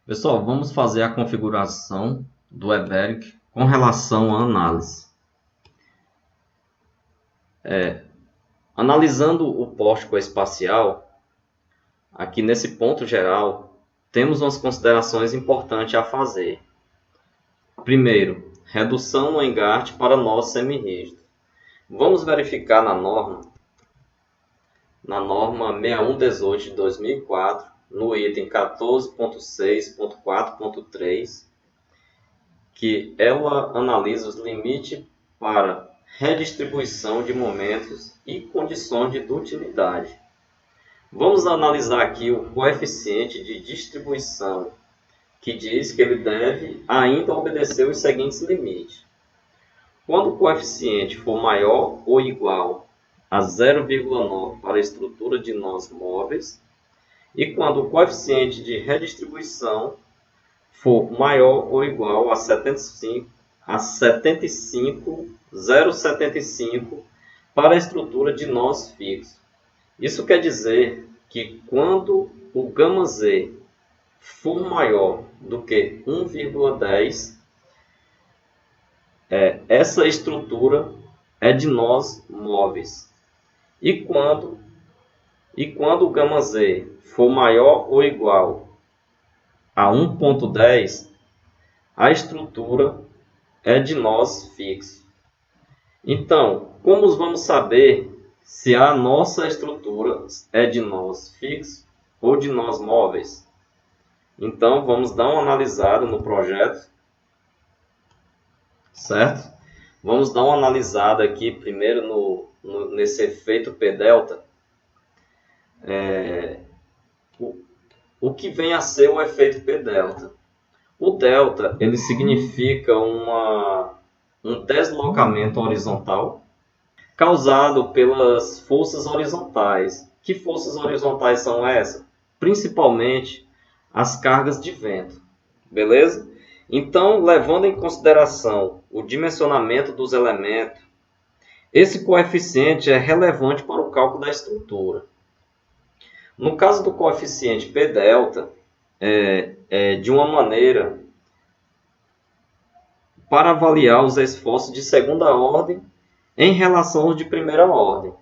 Pessoal, vamos fazer a configuração do EBERIC com relação à análise. Analisando o pórtico espacial, aqui nesse ponto geral, temos umas considerações importantes a fazer. Primeiro, redução no engarte para nó semirrígido. Vamos verificar na norma 6118 de 2004, no item 14.6.4.3, que ela analisa os limites para redistribuição de momentos e condições de dutilidade. Vamos analisar aqui o coeficiente de distribuição, que diz que ele deve ainda obedecer os seguintes limites. Quando o coeficiente for maior ou igual a 0,9 para a estrutura de nós móveis, e quando o coeficiente de redistribuição for maior ou igual a 0,75 para a estrutura de nós fixo. Isso quer dizer que quando o γz for maior do que 1,10, essa estrutura é de nós móveis. E quando o γz for maior ou igual a 1,10, a estrutura é de nós fixo. Então, como vamos saber se a nossa estrutura é de nós fixo ou de nós móveis? Então, vamos dar uma analisada no projeto, certo? Vamos dar uma analisada aqui primeiro nesse efeito P-delta. O que vem a ser o efeito P-delta? O delta ele significa um deslocamento horizontal causado pelas forças horizontais. Que forças horizontais são essas? Principalmente as cargas de vento. Beleza? Então, levando em consideração o dimensionamento dos elementos, esse coeficiente é relevante para o cálculo da estrutura. No caso do coeficiente P-delta, de uma maneira para avaliar os esforços de segunda ordem em relação aos de primeira ordem.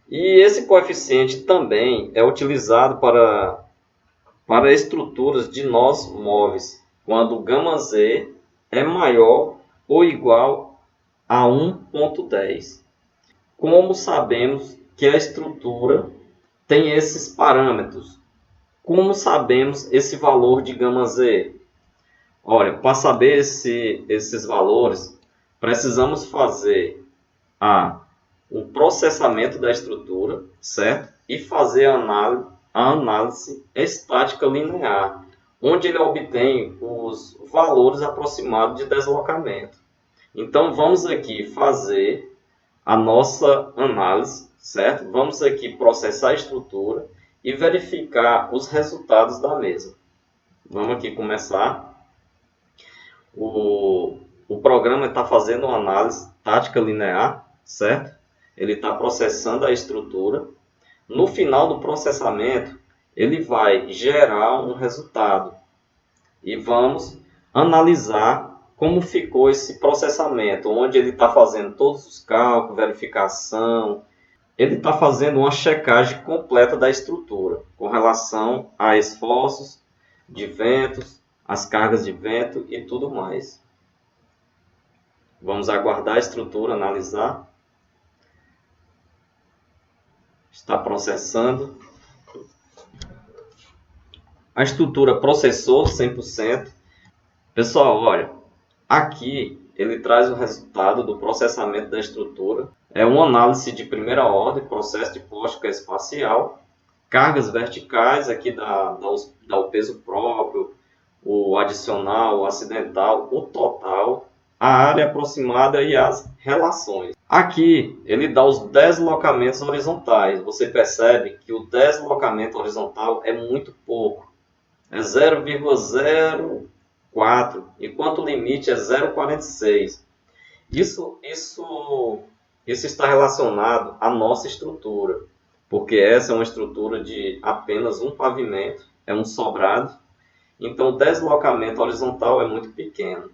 E esse coeficiente também é utilizado para estruturas de nós móveis, quando o γz é maior ou igual a 1,10. Como sabemos que a estrutura tem esses parâmetros? Como sabemos esse valor de γz? Olha, para saber esses valores, precisamos fazer o processamento da estrutura, certo? E fazer a análise estática linear, onde ele obtém os valores aproximados de deslocamento. Então, vamos aqui fazer a nossa análise, certo? Vamos aqui processar a estrutura e verificar os resultados da mesma. Vamos aqui começar. O programa está fazendo uma análise tática linear, certo? Ele está processando a estrutura. No final do processamento, ele vai gerar um resultado. E vamos analisar como ficou esse processamento, onde ele está fazendo todos os cálculos, verificação. Ele está fazendo uma checagem completa da estrutura, com relação a esforços de ventos, as cargas de vento e tudo mais. Vamos aguardar a estrutura, analisar. Está processando. A estrutura processou 100%. Pessoal, olha, aqui ele traz o resultado do processamento da estrutura. É uma análise de primeira ordem, processo de pórtico espacial, cargas verticais, aqui dá o peso próprio, o adicional, o acidental, o total, a área aproximada e as relações. Aqui ele dá os deslocamentos horizontais. Você percebe que o deslocamento horizontal é muito pouco. É 0,04, enquanto o limite é 0,46. Isso está relacionado à nossa estrutura, porque essa é uma estrutura de apenas um pavimento, é um sobrado, então o deslocamento horizontal é muito pequeno.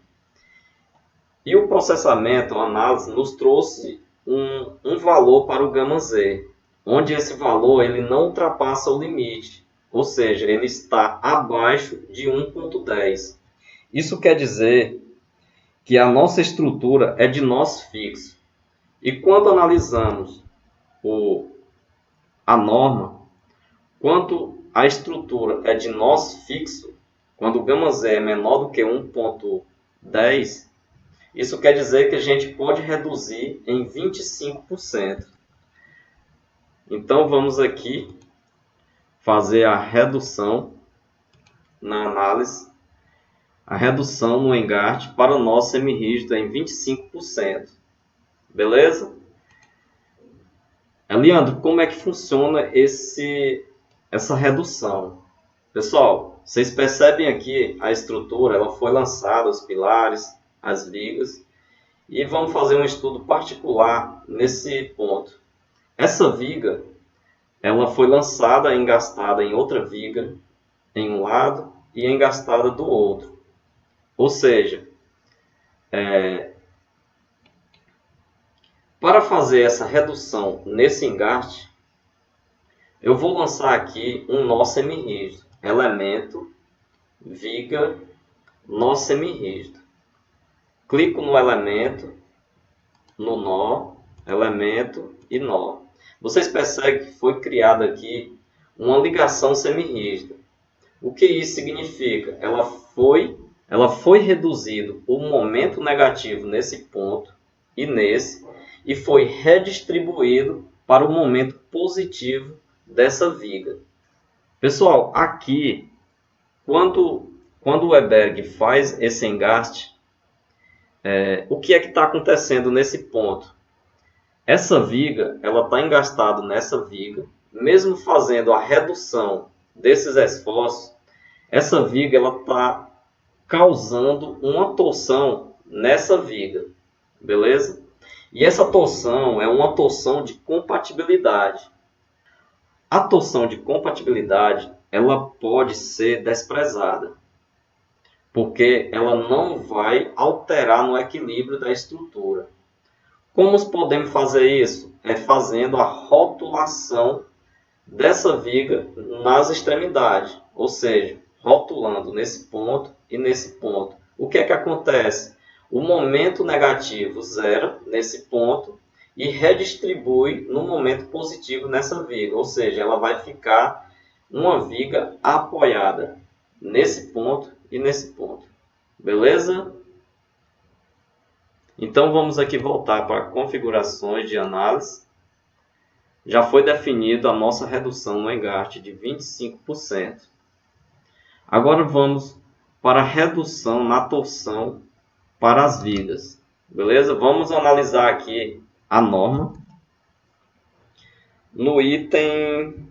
E o processamento, a análise, nos trouxe um valor para o gama Z, onde esse valor ele não ultrapassa o limite, ou seja, ele está abaixo de 1.10. Isso quer dizer que a nossa estrutura é de nós fixo. E quando analisamos a norma, quando a estrutura é de nós fixo, quando o gama Z é menor do que 1.10, isso quer dizer que a gente pode reduzir em 25%. Então vamos aqui fazer a redução na análise, a redução no engarte para o nosso semirrígido em 25%. Beleza? Leandro, como é que funciona essa redução? Pessoal, vocês percebem aqui a estrutura, ela foi lançada, os pilares, as vigas, e vamos fazer um estudo particular nesse ponto. Essa viga, ela foi lançada, engastada em outra viga, em um lado, e engastada do outro. Ou seja, para fazer essa redução nesse engaste, eu vou lançar aqui um nó semirrígido, elemento, viga, nó semirrígido. Clico no elemento, no nó, elemento e nó. Vocês percebem que foi criada aqui uma ligação semirrígida. O que isso significa? Ela foi reduzido o momento negativo nesse ponto e nesse, e foi redistribuído para o momento positivo dessa viga. Pessoal, aqui, quando o Weberg faz esse engaste, o que é que está acontecendo nesse ponto? Essa viga, ela está engastada nessa viga, mesmo fazendo a redução desses esforços, essa viga está causando uma torção nessa viga, beleza? E essa torção é uma torção de compatibilidade. A torção de compatibilidade, ela pode ser desprezada, porque ela não vai alterar no equilíbrio da estrutura. Como podemos fazer isso? É fazendo a rotulação dessa viga nas extremidades, ou seja, rotulando nesse ponto e nesse ponto. O que é que acontece? O momento negativo zera nesse ponto e redistribui no momento positivo nessa viga, ou seja, ela vai ficar uma viga apoiada nesse ponto e nesse ponto. Beleza? Então vamos aqui voltar para configurações de análise. Já foi definido a nossa redução no engaste de 25%. Agora vamos para a redução na torção para as vigas. Beleza? Vamos analisar aqui a norma. No item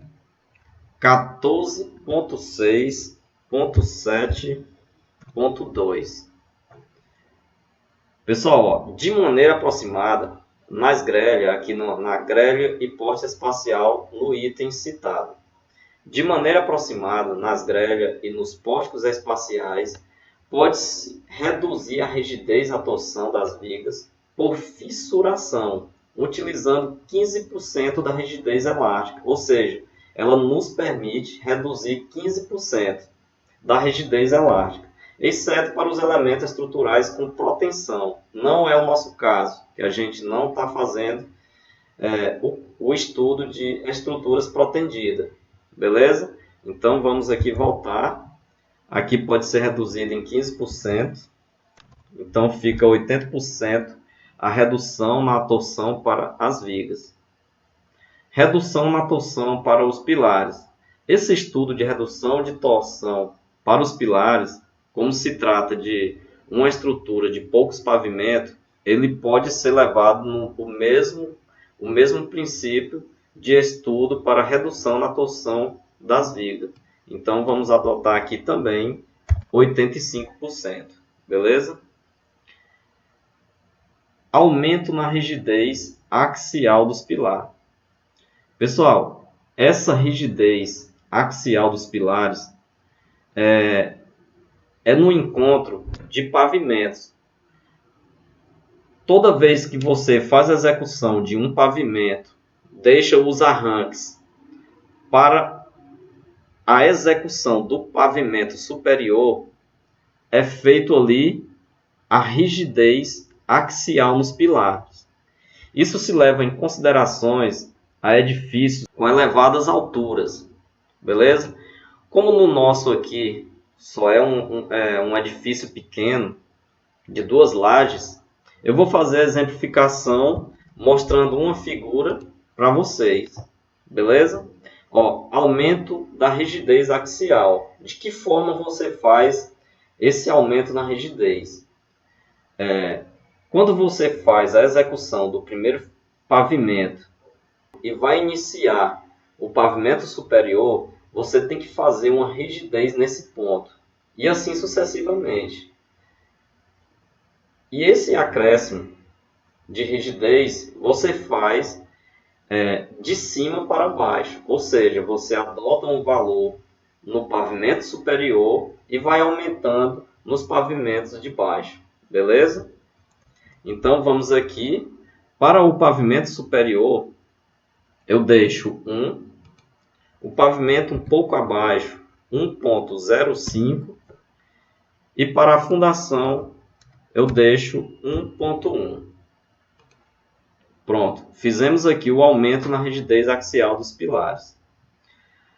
14.6.7.2. Pessoal, ó, de maneira aproximada, nas grelhas, aqui na grelha hipótese espacial, no item citado. De maneira aproximada, nas grelhas e nos postos espaciais, pode-se reduzir a rigidez da torção das vigas por fissuração, utilizando 15% da rigidez elástica, ou seja, ela nos permite reduzir 15% da rigidez elástica, exceto para os elementos estruturais com protensão. Não é o nosso caso, que a gente não está fazendo o estudo de estruturas protendidas. Beleza? Então vamos aqui voltar. Aqui pode ser reduzido em 15%. Então fica 80% a redução na torção para as vigas. Redução na torção para os pilares. Esse estudo de redução de torção para os pilares, como se trata de uma estrutura de poucos pavimentos, ele pode ser levado no mesmo princípio de estudo para redução na torção das vigas. Então vamos adotar aqui também 85%. Beleza? Aumento na rigidez axial dos pilares. Pessoal, essa rigidez axial dos pilares é no encontro de pavimentos. Toda vez que você faz a execução de um pavimento, deixa os arranques para a execução do pavimento superior, é feito ali a rigidez axial nos pilares. Isso se leva em considerações a edifícios com elevadas alturas, beleza? Como no nosso aqui só é um edifício pequeno, de 2 lajes, eu vou fazer a exemplificação mostrando uma figura para vocês, beleza? Ó, aumento da rigidez axial. De que forma você faz esse aumento na rigidez? Quando você faz a execução do primeiro pavimento e vai iniciar o pavimento superior, você tem que fazer uma rigidez nesse ponto. E assim sucessivamente. E esse acréscimo de rigidez você faz de cima para baixo. Ou seja, você adota um valor no pavimento superior e vai aumentando nos pavimentos de baixo. Beleza? Então vamos aqui. Para o pavimento superior, eu deixo 1. O pavimento um pouco abaixo, 1,05. E para a fundação, eu deixo 1,1. Pronto, fizemos aqui o aumento na rigidez axial dos pilares.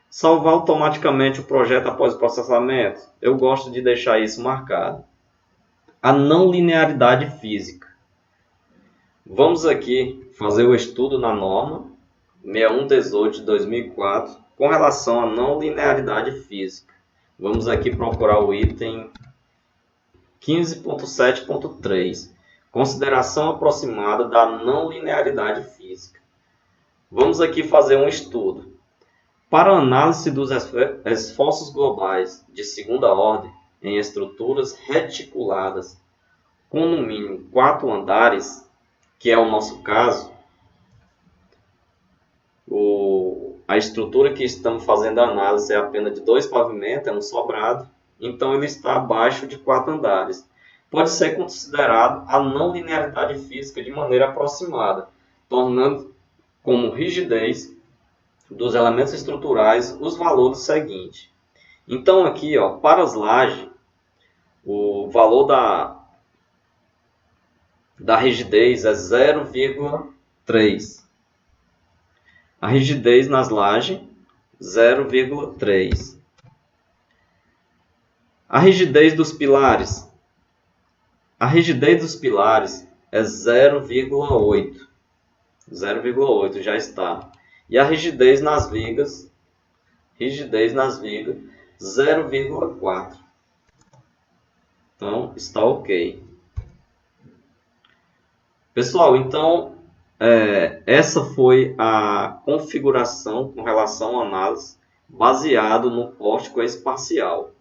Salvar automaticamente o projeto após o processamento? Eu gosto de deixar isso marcado. A não linearidade física. Vamos aqui fazer o estudo na norma 6118 de 2004 com relação à não linearidade física. Vamos aqui procurar o item 15.7.3. Consideração aproximada da não linearidade física. Vamos aqui fazer um estudo. Para a análise dos esforços globais de segunda ordem em estruturas reticuladas com no mínimo 4 andares, que é o nosso caso, a estrutura que estamos fazendo a análise é apenas de 2 pavimentos, é um sobrado, então ele está abaixo de 4 andares. Pode ser considerado a não linearidade física de maneira aproximada, tornando como rigidez dos elementos estruturais os valores seguintes. Então aqui, ó, para as lajes, o valor da rigidez é 0,3. A rigidez nas lajes, 0,3. A rigidez dos pilares. A rigidez dos pilares é 0,8. 0,8 já está. E a rigidez nas vigas, 0,4. Então, está ok. Pessoal, então, essa foi a configuração com relação à análise baseado no pórtico espacial.